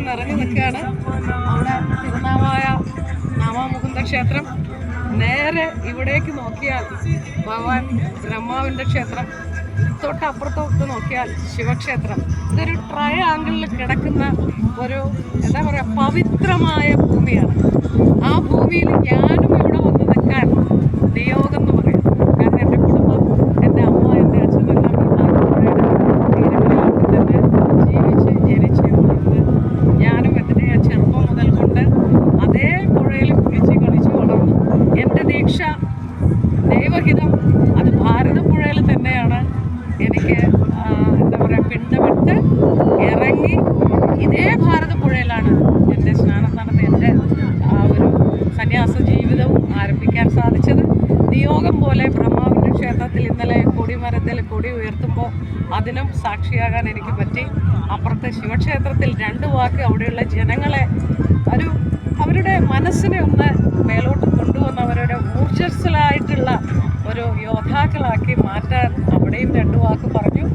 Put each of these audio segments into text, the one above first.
നിറഞ്ഞു നിൽക്കുകയാണ്. അവിടെ തിരുനാവായ നാമാമുകുന്ദ ക്ഷേത്രം, നേരെ ഇവിടേക്ക് നോക്കിയാൽ ഭഗവാൻ ബ്രഹ്മാവിൻ്റെ ക്ഷേത്രം, തൊട്ടപ്പുറത്തോട്ട് നോക്കിയാൽ ശിവക്ഷേത്രം. ഇതൊരു ട്രയാങ്കിളിൽ കിടക്കുന്ന ഒരു എന്താ പറയുക, പവിത്രമായ ഭൂമിയാണ്. ആ ഭൂമിയിൽ ഞാനും ഇവിടെ വന്ന് നിൽക്കാൻ നിയോഗം എന്ന് പറയുന്നത്. കാരണം എൻ്റെ കുടുംബം, എൻ്റെ അമ്മ, എൻ്റെ അച്ഛനെല്ലാം ജനിച്ച് വളർന്ന് ഞാനും എൻ്റെ ചെറുപ്പം മുതൽ കൊണ്ട് അതേ പുഴയിൽ കുളിച്ച് കളിച്ച് വളർന്നു. എൻ്റെ ദീക്ഷ ദൈവഹിതം അത് ഭാരതപ്പുഴയിൽ തന്നെയാണ്. എനിക്ക് എന്താ പറയുക, പിണ്ടമിട്ട് ഇറങ്ങി ഇതേ ഭാരതപ്പുഴയിലാണ് എൻ്റെ സ്നാനം നടന്ന് എൻ്റെ ഒരു സന്യാസ ജീവിതവും ആരംഭിക്കാൻ സാധിച്ചത്. നിയോഗം പോലെ ബ്രഹ്മാവിൻ്റെ ക്ഷേത്രത്തിൽ ഇന്നലെ കൊടിമരത്തിൽ കൊടി ഉയർത്തുമ്പോൾ അതിനും സാക്ഷിയാകാൻ എനിക്ക് പറ്റി. അപ്പുറത്തെ ശിവക്ഷേത്രത്തിൽ 2 വാക്ക് അവിടെയുള്ള ജനങ്ങളെ അവരുടെ മനസ്സിനെ ഒന്ന് മേലോട്ട് കൊണ്ടുവന്ന് അവരുടെ ഊർജ്ജസ്വലായിട്ടുള്ള ഒരു യോദ്ധാക്കളാക്കി മാറ്റാൻ അവിടെയും 2 വാക്ക് പറഞ്ഞു.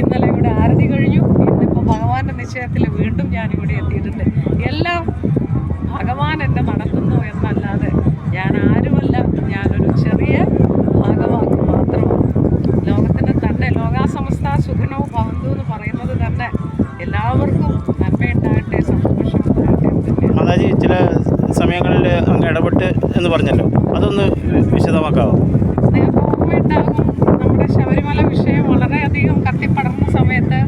ഇന്നലെ ഇവിടെ ആരതി കഴിഞ്ഞു. ഇന്നിപ്പോൾ ഭഗവാന്റെ നിശ്ചയത്തിൽ വീണ്ടും ഞാനിവിടെ എത്തിയിട്ടുണ്ട്. എല്ലാം ഭഗവാൻ എന്നെ നടത്തുന്നു എന്നല്ലാതെ ഞാൻ ആരുമല്ല. ഞാനൊരു ചെറിയ ഭാഗവാക്ക് മാത്രമാണ്. ലോകത്തിന് തന്നെ ലോകാസമസ്ത സുഖിനോ ഭവന്തു എന്ന് പറയുന്നത് തന്നെ എല്ലാവർക്കും നന്മയുണ്ടാകട്ടെ, സന്തോഷമുണ്ടാകട്ടെ എന്ന്. മാതാജി ചില സമയങ്ങളിൽ അങ്ങ് ഇടപെട്ട് എന്ന് പറഞ്ഞല്ലോ, അതൊന്ന് വിശദമാക്കാമോ? ഓർമ്മയുണ്ടാകും. നമ്മുടെ ശബരിമല വിഷയം വളരെയധികം കത്തിപ്പടർന്ന സമയത്ത്,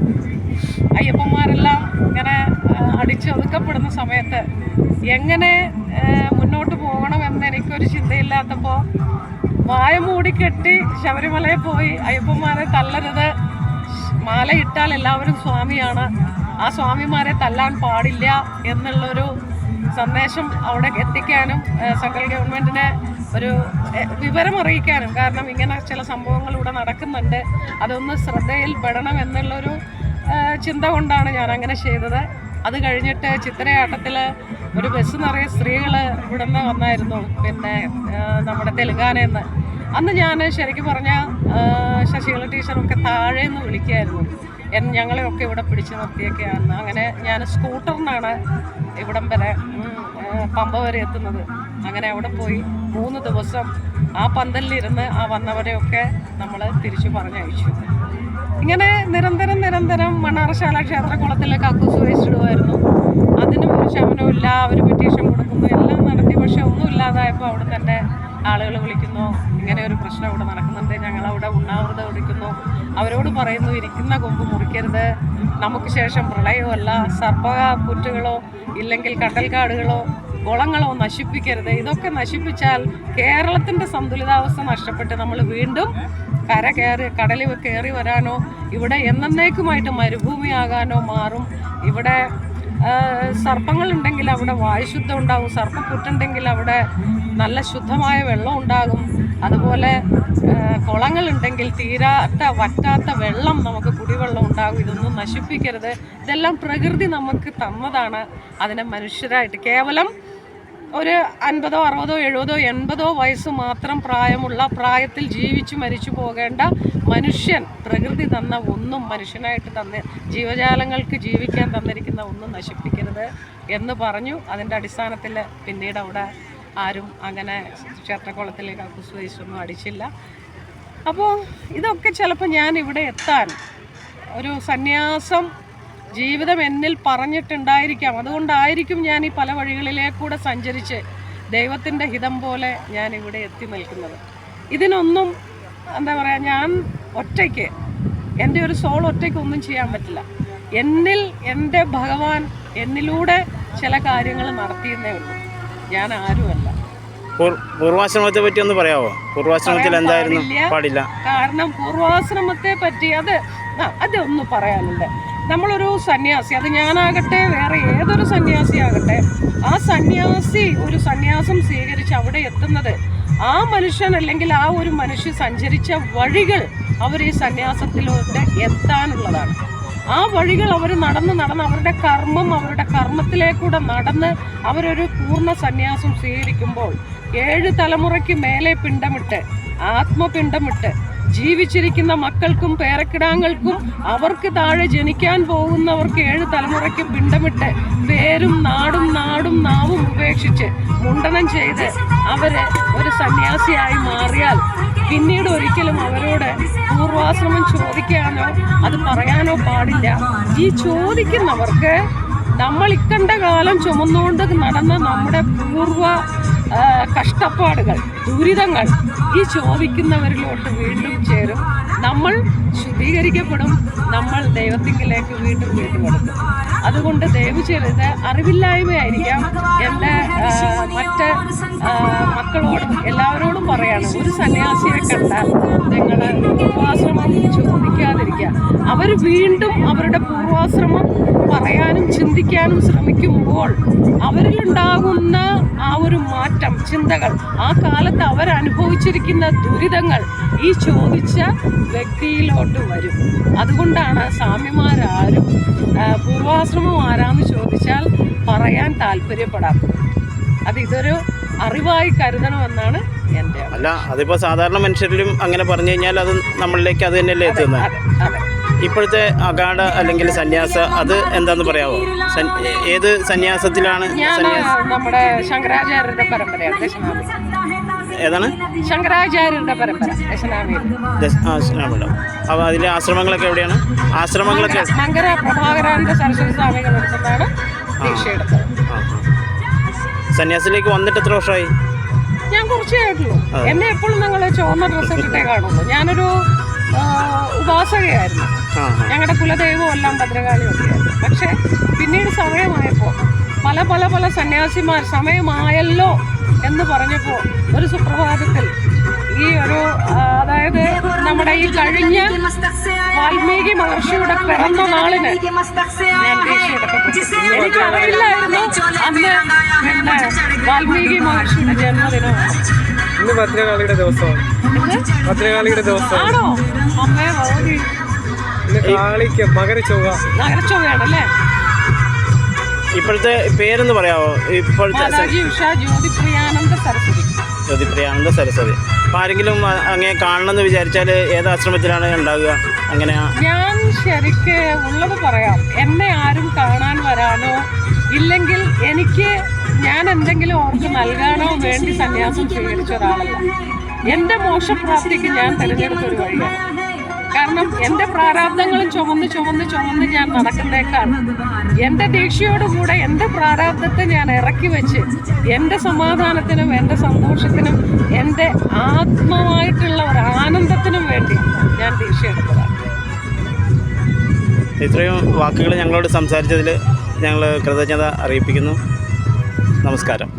അയ്യപ്പന്മാരെല്ലാം ഇങ്ങനെ അടിച്ചൊതുക്കപ്പെടുന്ന സമയത്ത് എങ്ങനെ മുന്നോട്ട് പോകണമെന്ന് എനിക്കൊരു ചിന്തയില്ലാത്തപ്പോൾ വായ മൂടിക്കെട്ടി ശബരിമലയിൽ പോയി അയ്യപ്പന്മാരെ തല്ലരുത്, മാലയിട്ടാൽ എല്ലാവരും സ്വാമിയാണ്, ആ സ്വാമിമാരെ തല്ലാൻ പാടില്ല എന്നുള്ളൊരു സന്ദേശം അവിടെ എത്തിക്കാനും സെൻട്രൽ ഗവൺമെൻറ്റിനെ ഒരു വിവരം അറിയിക്കാനും, കാരണം ഇങ്ങനെ ചില സംഭവങ്ങൾ ഇവിടെ നടക്കുന്നുണ്ട്, അതൊന്ന് ശ്രദ്ധയിൽ പെടണം എന്നുള്ളൊരു ചിന്ത കൊണ്ടാണ് ഞാൻ അങ്ങനെ ചെയ്തത്. അത് കഴിഞ്ഞിട്ട് ചിത്രയാട്ടത്തിൽ ഒരു ബസ് നിറയെ സ്ത്രീകൾ ഇവിടെ നിന്ന് വന്നായിരുന്നു, പിന്നെ നമ്മുടെ തെലുങ്കാനയിൽ നിന്ന്. അന്ന് ഞാൻ ശരിക്കും പറഞ്ഞാൽ ശശികല ടീച്ചറൊക്കെ താഴെ നിന്ന് വിളിക്കുമായിരുന്നു, ഞങ്ങളെയൊക്കെ ഇവിടെ പിടിച്ചു നിർത്തിയൊക്കെയാണ്. അങ്ങനെ ഞാൻ സ്കൂട്ടറിനാണ് ഇവിടം വരെ പമ്പ വരെ എത്തുന്നത്. അങ്ങനെ അവിടെ പോയി 3 ദിവസം ആ പന്തലിലിരുന്ന് ആ വന്നവരെയൊക്കെ നമ്മൾ തിരിച്ചു പറഞ്ഞയച്ചു. ഇങ്ങനെ നിരന്തരം മണ്ണാറശാല ക്ഷേത്രകുളത്തിലെ കക്കൂസ് വേസ്റ്റ് ഇടുമായിരുന്നു. അതിനും ഒരു ശമനമില്ല. അവർ പെറ്റീഷൻ കൊടുക്കുന്നു, എല്ലാം നടത്തി. പക്ഷെ ഒന്നുമില്ലാതായപ്പോൾ അവിടെ തന്നെ ആളുകൾ വിളിക്കുന്നു, ഇങ്ങനെ ഒരു പ്രശ്നം ഇവിടെ നടക്കുന്നുണ്ട്, ഞങ്ങളവിടെ ഉണ്ണാവൃതം എടുക്കുന്നു. അവരോട് പറയുന്നു, ഇരിക്കുന്ന കൊമ്പ് മുറിക്കരുത്, നമുക്ക് ശേഷം പ്രളയമല്ല, സർപ്പപുറ്റുകളോ ഇല്ലെങ്കിൽ കണ്ടൽക്കാടുകളോ കുളങ്ങളോ നശിപ്പിക്കരുത്. ഇതൊക്കെ നശിപ്പിച്ചാൽ കേരളത്തിൻ്റെ സന്തുലിതാവസ്ഥ നഷ്ടപ്പെട്ട് നമ്മൾ വീണ്ടും കടൽ കയറി വരാനോ ഇവിടെ എന്നേക്കുമായിട്ട് മരുഭൂമിയാകാനോ മാറും. ഇവിടെ സർപ്പങ്ങളുണ്ടെങ്കിൽ അവിടെ വായുശുദ്ധം ഉണ്ടാകും, സർപ്പപ്പുറ്റുണ്ടെങ്കിൽ അവിടെ നല്ല ശുദ്ധമായ വെള്ളം ഉണ്ടാകും. അതുപോലെ കുളങ്ങളുണ്ടെങ്കിൽ തീരാത്ത വറ്റാത്ത വെള്ളം, നമുക്ക് കുടിവെള്ളം ഉണ്ടാകും. ഇതൊന്നും നശിപ്പിക്കരുത്. ഇതെല്ലാം പ്രകൃതി നമുക്ക് തന്നതാണ്. അതിനെ മനുഷ്യരായിട്ട് കേവലം ഒരു 50, 60, 70, 80 വയസ്സ് മാത്രം പ്രായമുള്ള, പ്രായത്തിൽ ജീവിച്ചു മരിച്ചു പോകേണ്ട മനുഷ്യൻ പ്രകൃതി തന്ന ഒന്നും, മനുഷ്യനായിട്ട് ജീവജാലങ്ങൾക്ക് ജീവിക്കാൻ തന്നിരിക്കുന്ന ഒന്നും നശിപ്പിക്കരുത് എന്ന് പറഞ്ഞു. അതിൻ്റെ അടിസ്ഥാനത്തിൽ പിന്നീട് അവിടെ ആരും അങ്ങനെ ക്ഷേത്രകുളത്തിലേക്ക് കക്കൂസ് വേസ്റ്റൊന്നും അടിച്ചില്ല. അപ്പോൾ ഇതൊക്കെ ചിലപ്പോൾ ഞാൻ ഇവിടെ എത്താൻ ഒരു സന്യാസം ജീവിതം എന്നിൽ പറഞ്ഞിട്ടുണ്ടായിരിക്കാം. അതുകൊണ്ടായിരിക്കും ഞാൻ ഈ പല വഴികളിലേക്കൂടെ സഞ്ചരിച്ച് ദൈവത്തിൻ്റെ ഹിതം പോലെ ഞാൻ ഇവിടെ എത്തി നിൽക്കുന്നത്. ഇതിനൊന്നും എന്താ പറയുക, ഞാൻ ഒറ്റയ്ക്ക്, എൻ്റെ ഒരു സോൾ ഒറ്റയ്ക്ക് ഒന്നും ചെയ്യാൻ പറ്റില്ല. എന്നിൽ എൻ്റെ ഭഗവാൻ എന്നിലൂടെ ചില കാര്യങ്ങൾ നടത്തിയെന്നേ ഉള്ളൂ. ഞാൻ ആരുമല്ല. പൂർവാശ്രമത്തെ പറ്റി ഒന്ന് പറയാമോ? പൂർവാശ്രമത്തിൽ എന്തായിരുന്നു? പാടില്ല. കാരണം പൂർവാശ്രമത്തെ പറ്റി അതൊന്നും പറയാനുണ്ട്. നമ്മളൊരു സന്യാസി, അത് ഞാനാകട്ടെ വേറെ ഏതൊരു സന്യാസിയാകട്ടെ, ആ സന്യാസി ഒരു സന്യാസം സ്വീകരിച്ച് അവിടെ എത്തുന്നത് ആ മനുഷ്യൻ അല്ലെങ്കിൽ ആ ഒരു മനുഷ്യ സഞ്ചരിച്ച വഴികൾ അവർ ഈ സന്യാസത്തിലോട്ട് എത്താനുള്ളതാണ്. ആ വഴികൾ അവർ നടന്ന് അവരുടെ കർമ്മത്തിലേക്കൂടെ നടന്ന് അവരൊരു പൂർണ്ണ സന്യാസം സ്വീകരിക്കുമ്പോൾ 7 തലമുറയ്ക്ക് മേലെ പിണ്ടമിട്ട്, ആത്മപിണ്ടമിട്ട് ജീവിച്ചിരിക്കുന്ന മക്കൾക്കും പേരക്കിടാങ്ങൾക്കും അവർക്ക് താഴെ ജനിക്കാൻ പോകുന്നവർക്ക് 7 തലമുറയ്ക്ക് പിണ്ടമിട്ട് പേരും നാടും നാവും ഉപേക്ഷിച്ച് മുണ്ടനം ചെയ്ത് അവര് ഒരു സന്യാസിയായി മാറിയാൽ പിന്നീട് ഒരിക്കലും അവരോട് പൂർവാശ്രമം ചോദിക്കാനോ അത് പറയാനോ പാടില്ല. ഈ ചോദിക്കുന്നവർക്ക് നമ്മൾ ഇക്കണ്ട കാലം ചുമന്നുകൊണ്ട് നടന്ന നമ്മുടെ പൂർവ കഷ്ടപ്പാടുകൾ, ദുരിതങ്ങൾ ഈ ചോദിക്കുന്നവരിലോട്ട് വീണ്ടും ചേരും. നമ്മൾ ശുദ്ധീകരിക്കപ്പെടും, നമ്മൾ ദൈവത്തിങ്കിലേക്ക് വീണ്ടും എടുക്കും. അതുകൊണ്ട് ദയവ് ചെയ്ത് അറിവില്ലായ്മയായിരിക്കാം എൻ്റെ മറ്റ് മക്കളോടും എല്ലാവരോടും പറയാണ്, ഒരു സന്യാസിയെ കണ്ടാൽ നിങ്ങൾ പൂർവാശ്രമം ചോദിക്കാതിരിക്കുക. അവർ വീണ്ടും അവരുടെ പൂർവാശ്രമം പറയാനും ചിന്തിക്കാനും ശ്രമിക്കുമ്പോൾ അവരിലുണ്ടാകുന്ന ആ ഒരു മാറ്റം, ചിന്തകൾ, ആ കാലത്ത് അവരനുഭവിച്ചിരിക്കുന്ന ദുരിതങ്ങൾ ഈ ചോദിച്ച വ്യക്തിയിലോട്ട് വരും. അതുകൊണ്ടാണ് സ്വാമിമാരാരും പൂർവാശ്രമം ആരാന്ന് ചോദിച്ചാൽ പറയാൻ താല്പര്യപ്പെടാത്തത്. ഇതൊരു അറിവായി കരുതണമെന്നാണ് എൻ്റെ. അല്ല, അതിപ്പോൾ സാധാരണ മനുഷ്യരിലും അങ്ങനെ പറഞ്ഞു കഴിഞ്ഞാൽ അത് നമ്മളിലേക്ക് അത് തന്നെയല്ലേ എത്തുന്നത്. അതെ. ഇപ്പോഴത്തെ അഗാഢ അല്ലെങ്കിൽ സന്യാസ അത് എന്താന്ന് പറയാമോ? ഏത് സന്യാസത്തിലാണ്? നമ്മുടെ ശങ്കരാചാര്യരുടെ പരമ്പരയാണ് ദശനാമി. ഏതാണ്? ശങ്കരാചാര്യരുടെ പരമ്പര ദശനാമിയുടെ. അപ്പോൾ അതിലെ ആശ്രമങ്ങളൊക്കെ എവിടെയാണ്? ആശ്രമങ്ങളൊക്കെ മങ്കര പ്രഭാകരാനന്ദ സരസ്വതി സ്വാമികൾ എടുക്കുന്നതാണ് ദീക്ഷയെടുത്തത്. സന്യാസിലേക്ക് വന്നിട്ട് എത്ര വർഷമായി? ഞാൻ കുറച്ചേ ആയിട്ടുള്ളൂ. എന്നെ എപ്പോഴും നിങ്ങൾ ചുവന്ന ഡ്രസ്സ് ഇട്ടിട്ടേ കാണുള്ളൂ. ഞാനൊരു ഉപാസകയായിരുന്നു. ഞങ്ങളുടെ കുലദൈവം എല്ലാം ഭദ്രകാളിയൊക്കെയായിരുന്നു. പക്ഷെ പിന്നീട് സമയമായപ്പോൾ പല സന്യാസിമാർ സമയമായല്ലോ എന്ന് പറഞ്ഞപ്പോൾ ഒരു സുപ്രഭാതത്തിൽ ഈ ഒരു അതായത് നമ്മുടെ ഈ കഴിഞ്ഞ വാൽമീകി മഹർഷിയുടെ പിറന്ന നാളിന് ഞാൻ ദീക്ഷയെടുക്കപ്പെട്ടു. എനിക്കറിയില്ലായിരുന്നു അന്ന് പിന്നെ വാൽമീകി മഹർഷിയുടെ ജന്മദിനമാണ്. ഇന്ന് ഭദ്രകാളിയുടെ ദിവസമാണ്. ഭദ്രകാളിയുടെ ദിവസം ആണോ? അമ്മേ ഭഗവതി. കാളിക്ക് നഗരച്ചൊവ്വയാണല്ലേ? ഇപ്പോഴത്തെ പേരെന്ന് പറയാമോ? ഇപ്പോഴത്തെ ജ്യോതിപ്രിയാനന്ദ സരസ്വതി. അപ്പോൾ ആരെങ്കിലും അങ്ങനെ കാണണമെന്ന് വിചാരിച്ചാൽ ഏത് ആശ്രമത്തിലാണ് ഉണ്ടാകുക? അങ്ങനെയാ? ഞാൻ ശരിക്ക് ഉള്ളത് പറയാം. എന്നെ ആരും കാണാൻ വരാനോ ഇല്ലെങ്കിൽ ഞാൻ എന്തെങ്കിലും അവർക്ക് നൽകാനോ വേണ്ടി സന്യാസം സ്വീകരിച്ച ഒരാളല്ല. എൻ്റെ മോക്ഷപ്രാപ്തിക്ക് ഞാൻ തിരഞ്ഞെടുത്തൊരു വഴിയാണ്. കാരണം എൻ്റെ പ്രാരാബ്ദങ്ങളും ചുമന്ന് ഞാൻ നടക്കുന്നേക്കാൾ എൻ്റെ ദീക്ഷയോടുകൂടെ എൻ്റെ പ്രാരാബ്ദത്തെ ഞാൻ ഇറക്കി വെച്ച് എൻ്റെ സമാധാനത്തിനും എൻ്റെ സന്തോഷത്തിനും എൻ്റെ ആത്മമായിട്ടുള്ള ഒരു ആനന്ദത്തിനും വേണ്ടി ഞാൻ ദീക്ഷയെടുത്തതാണ്. ഇത്രയും വാക്കുകൾ ഞങ്ങളോട് സംസാരിച്ചതിൽ ഞങ്ങൾ കൃതജ്ഞത അറിയിപ്പിക്കുന്നു. നമസ്കാരം.